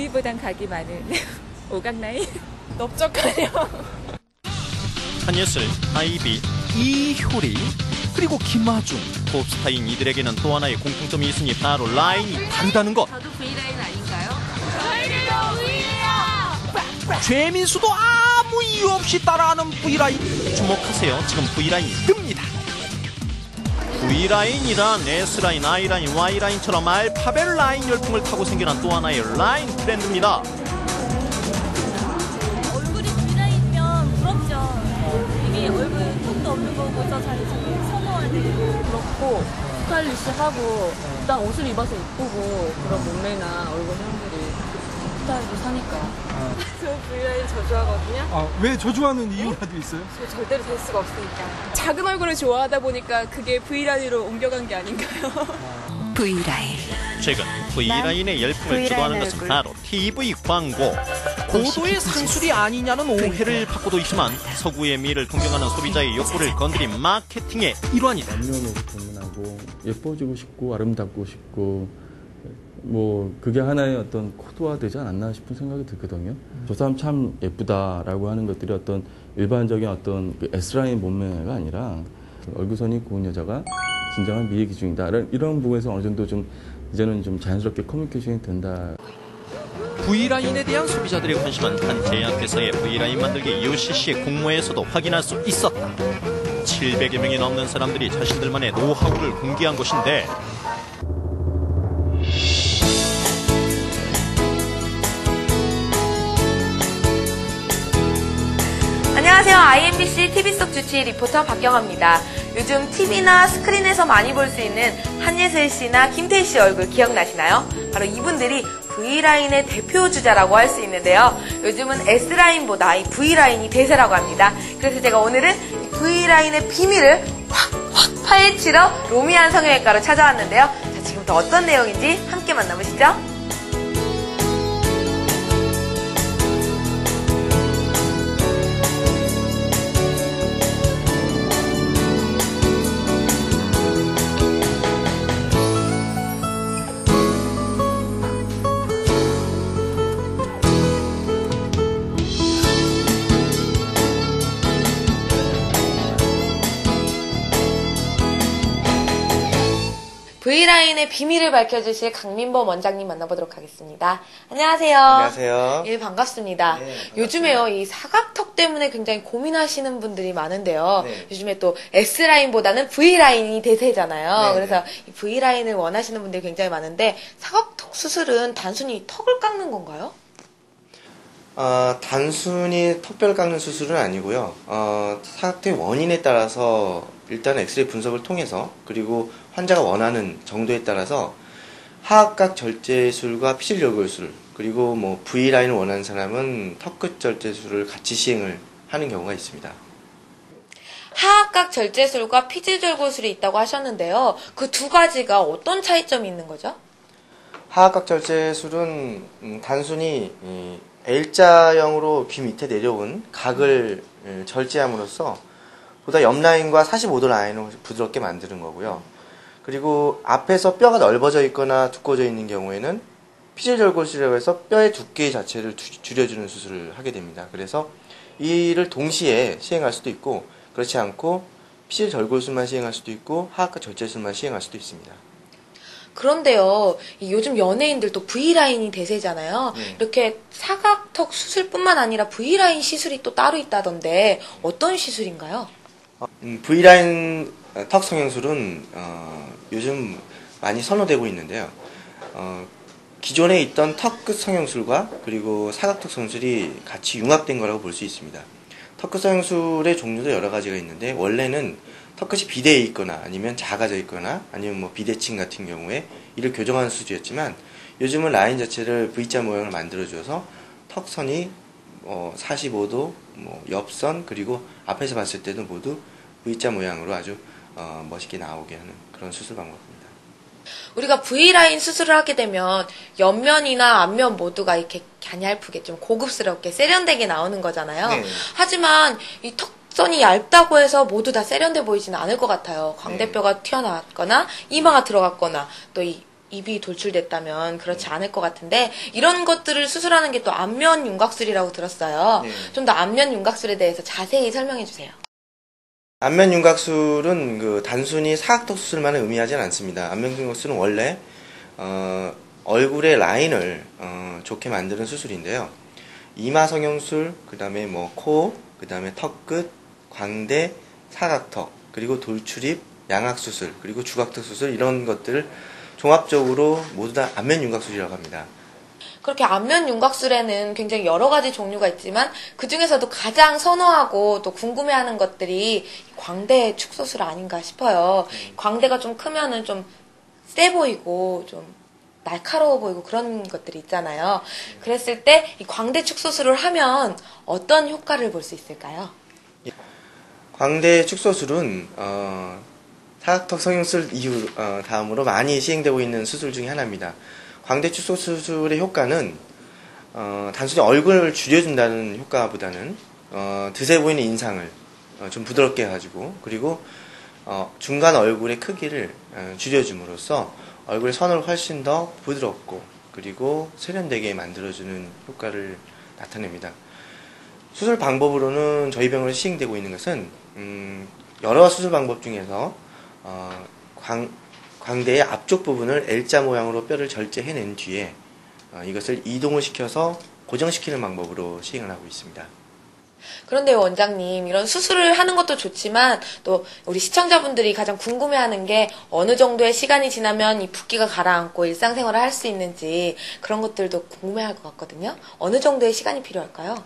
V보단 각이 많은 오각 라인. 넓적하네요. 한예슬, 아이비, 이효리, 그리고 김아중. 톱스타인 이들에게는 또 하나의 공통점이 있으니 바로 라인이 다르다는 것. 저도 V라인 아닌가요? 최민수도 아무 이유 없이 따라하는 V라인. 주목하세요. 지금 V라인이 뜹니다. V라인이란 S라인, I라인, Y라인처럼 알파벳 라인 열풍을 타고 생겨난 또 하나의 라인 트렌드입니다. 얼굴이 V라인이면 부럽죠. 이미 얼굴 턱도 없는 거고 저 자리 선호하는 부럽고 스타일리시하고 일단 옷을 입어서 이쁘고 그런 몸매나 얼굴 형들이 스타일도 사니까. 저 V라인 저주하거든요. 왜 저주하는 이유라도 있어요? 저 절대로 될 수가 없으니까. 작은 얼굴을 좋아하다 보니까 그게 V라인으로 옮겨간 게 아닌가요? V라인. 최근 V라인의 열풍을 주도하는 것은 바로 TV 광고. 고도의 상술이 아니냐는 오해를 받고도 있지만 서구의 미를 동경하는 소비자의 욕구를 건드린 마케팅의 일환이다. 남녀노소 불문하고 예뻐지고 싶고 아름답고 싶고 뭐 그게 하나의 어떤 코드화되지 않았나 싶은 생각이 들거든요. 저 사람 참 예쁘다라고 하는 것들이 어떤 일반적인 어떤 그 S라인 몸매가 아니라 얼굴선이 고운 여자가 진정한 미의 기준이다. 이런 부분에서 어느 정도 좀 이제는 좀 자연스럽게 커뮤니케이션이 된다. V라인에 대한 소비자들의 관심은 한 제약회사의 V라인 만들기 UCC의 공모에서도 확인할 수 있었다. 700여 명이 넘는 사람들이 자신들만의 노하우를 공개한 것인데 안녕하세요. IMBC TV 속 주치 리포터 박경아입니다. 요즘 TV나 스크린에서 많이 볼 수 있는 한예슬 씨나 김태희 씨 얼굴 기억나시나요? 바로 이분들이 V라인의 대표 주자라고 할 수 있는데요. 요즘은 S라인보다 이 V라인이 대세라고 합니다. 그래서 제가 오늘은 이 V라인의 비밀을 확 파헤치러 로미안 성형외과로 찾아왔는데요. 자, 지금부터 어떤 내용인지 함께 만나보시죠. V라인의 비밀을 밝혀주실 강민범 원장님 만나보도록 하겠습니다. 안녕하세요. 안녕하세요. 예, 반갑습니다. 네, 반갑습니다. 요즘에요, 이 사각턱 때문에 굉장히 고민하시는 분들이 많은데요. 네. 요즘에 또 S라인보다는 V라인이 대세잖아요. 네, 그래서 이 V라인을 원하시는 분들이 굉장히 많은데 사각턱 수술은 단순히 턱을 깎는 건가요? 단순히 턱뼈를 깎는 수술은 아니고요. 사각턱의 원인에 따라서 일단 엑스레이 분석을 통해서 그리고 환자가 원하는 정도에 따라서 하악각 절제술과 피질절골술 그리고 뭐 V라인을 원하는 사람은 턱끝 절제술을 같이 시행을 하는 경우가 있습니다. 하악각 절제술과 피질절골술이 있다고 하셨는데요. 그 두 가지가 어떤 차이점이 있는 거죠? 하악각 절제술은 단순히 L자형으로 귀 밑에 내려온 각을 절제함으로써 보다 옆 라인과 45도 라인을 부드럽게 만드는 거고요. 그리고 앞에서 뼈가 넓어져 있거나 두꺼워져 있는 경우에는 피질절골술이라고 해서 뼈의 두께 자체를 줄여주는 수술을 하게 됩니다. 그래서 이를 동시에 시행할 수도 있고 그렇지 않고 피질절골술만 시행할 수도 있고 하악각 절제술만 시행할 수도 있습니다. 그런데요, 요즘 연예인들도 V라인이 대세잖아요. 이렇게 사각턱 수술뿐만 아니라 V라인 시술이 또 따로 있다던데 어떤 시술인가요? V라인 턱 성형술은 요즘 많이 선호되고 있는데요. 기존에 있던 턱끝 성형술과 그리고 사각턱 성형술이 같이 융합된 거라고 볼 수 있습니다. 턱끝 성형술의 종류도 여러 가지가 있는데 원래는 턱끝이 비대해 있거나 아니면 작아져 있거나 아니면 뭐 비대칭 같은 경우에 이를 교정하는 수술이었지만 요즘은 라인 자체를 V자 모양을 만들어줘서 턱선이 45도, 뭐 옆선 그리고 앞에서 봤을 때도 모두 V자 모양으로 아주 멋있게 나오게 하는 그런 수술 방법입니다. 우리가 V라인 수술을 하게 되면 옆면이나 앞면 모두가 이렇게 갸냘프게 좀 고급스럽게 세련되게 나오는 거잖아요. 네. 하지만 이 턱선이 얇다고 해서 모두 다 세련돼 보이지는 않을 것 같아요. 광대뼈가 튀어나왔거나 이마가 들어갔거나 또 이 입이 돌출됐다면 그렇지 않을 것 같은데 이런 것들을 수술하는 게 또 안면 윤곽술이라고 들었어요. 네. 좀 더 안면 윤곽술에 대해서 자세히 설명해 주세요. 안면 윤곽술은 그 단순히 사각턱 수술만을 의미하지는 않습니다. 안면 윤곽술은 원래 얼굴의 라인을 좋게 만드는 수술인데요. 이마 성형술, 그다음에 뭐 코, 그다음에 턱끝, 광대, 사각턱, 그리고 돌출입, 양악 수술, 그리고 주각턱 수술 이런 것들을 종합적으로 모두 다 안면 윤곽술이라고 합니다. 그렇게 안면 윤곽술에는 굉장히 여러 가지 종류가 있지만 그 중에서도 가장 선호하고 또 궁금해하는 것들이 광대 축소술 아닌가 싶어요. 광대가 좀 크면은 좀 세 보이고 좀 날카로워 보이고 그런 것들이 있잖아요. 그랬을 때 이 광대 축소술을 하면 어떤 효과를 볼 수 있을까요? 광대 축소술은 사각턱 성형술 이후 다음으로 많이 시행되고 있는 수술 중에 하나입니다. 광대 축소 수술의 효과는 단순히 얼굴을 줄여준다는 효과보다는 드세 보이는 인상을 좀 부드럽게 해가지고 그리고 중간 얼굴의 크기를 줄여줌으로써 얼굴의 선을 훨씬 더 부드럽고 그리고 세련되게 만들어주는 효과를 나타냅니다. 수술 방법으로는 저희 병원에 시행되고 있는 것은 여러 수술 방법 중에서 광대의 앞쪽 부분을 L자 모양으로 뼈를 절제해낸 뒤에 이것을 이동을 시켜서 고정시키는 방법으로 시행을 하고 있습니다. 그런데 원장님, 이런 수술을 하는 것도 좋지만 또 우리 시청자분들이 가장 궁금해하는 게 어느 정도의 시간이 지나면 이 붓기가 가라앉고 일상생활을 할 수 있는지 그런 것들도 궁금해할 것 같거든요. 어느 정도의 시간이 필요할까요?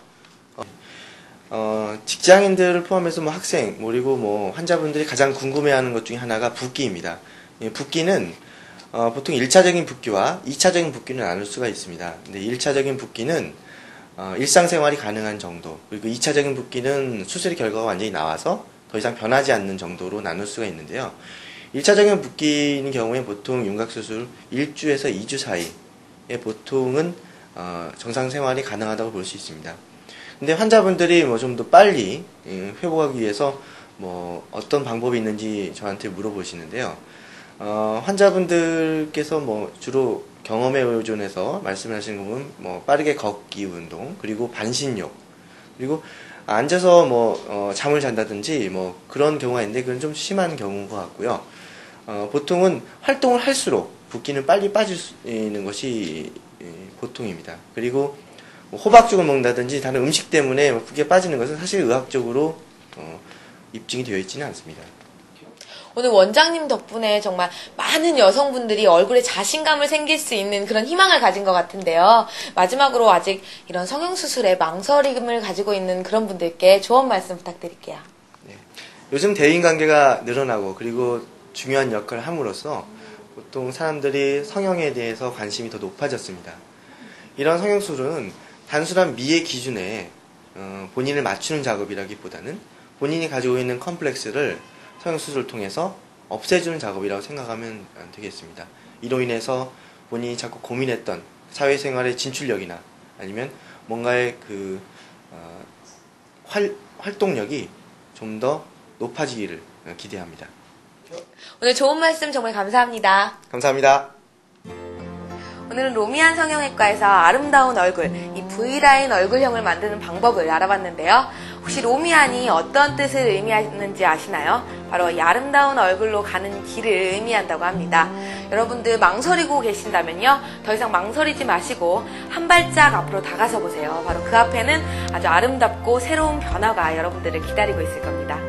직장인들을 포함해서 뭐 학생, 그리고 뭐 환자분들이 가장 궁금해하는 것 중에 하나가 붓기입니다. 붓기는 보통 1차적인 붓기와 2차적인 붓기를 나눌 수가 있습니다. 근데 1차적인 붓기는 일상생활이 가능한 정도, 그리고 2차적인 붓기는 수술의 결과가 완전히 나와서 더 이상 변하지 않는 정도로 나눌 수가 있는데요. 1차적인 붓기인 경우에 보통 윤곽수술 1주에서 2주 사이에 보통은 정상생활이 가능하다고 볼 수 있습니다. 근데 환자분들이 뭐 좀 더 빨리 회복하기 위해서 뭐 어떤 방법이 있는지 저한테 물어보시는데요. 환자분들께서 뭐 주로 경험에 의존해서 말씀하시는 거 보면 뭐 빠르게 걷기 운동, 그리고 반신욕, 그리고 앉아서 뭐 잠을 잔다든지 뭐 그런 경우가 있는데 그건 좀 심한 경우인 것 같고요. 보통은 활동을 할수록 붓기는 빨리 빠지는 것이 보통입니다. 그리고 뭐 호박죽을 먹는다든지 다른 음식 때문에 붓기가 빠지는 것은 사실 의학적으로 입증이 되어 있지는 않습니다. 오늘 원장님 덕분에 정말 많은 여성분들이 얼굴에 자신감을 생길 수 있는 그런 희망을 가진 것 같은데요. 마지막으로 아직 이런 성형수술에 망설임을 가지고 있는 그런 분들께 조언 말씀 부탁드릴게요. 네. 요즘 대인관계가 늘어나고 그리고 중요한 역할을 함으로써 보통 사람들이 성형에 대해서 관심이 더 높아졌습니다. 이런 성형수술은 단순한 미의 기준에 본인을 맞추는 작업이라기보다는 본인이 가지고 있는 컴플렉스를 성형수술을 통해서 없애주는 작업이라고 생각하면 되겠습니다. 이로 인해서 본인이 자꾸 고민했던 사회생활의 진출력이나 아니면 뭔가의 그 활동력이 좀 더 높아지기를 기대합니다. 오늘 좋은 말씀 정말 감사합니다. 감사합니다. 오늘은 로미안 성형외과에서 아름다운 얼굴, 이 V라인 얼굴형을 만드는 방법을 알아봤는데요. 혹시 로미안이 어떤 뜻을 의미하는지 아시나요? 바로 이 아름다운 얼굴로 가는 길을 의미한다고 합니다. 여러분들 망설이고 계신다면요, 더 이상 망설이지 마시고 한 발짝 앞으로 다가서 보세요. 바로 그 앞에는 아주 아름답고 새로운 변화가 여러분들을 기다리고 있을 겁니다.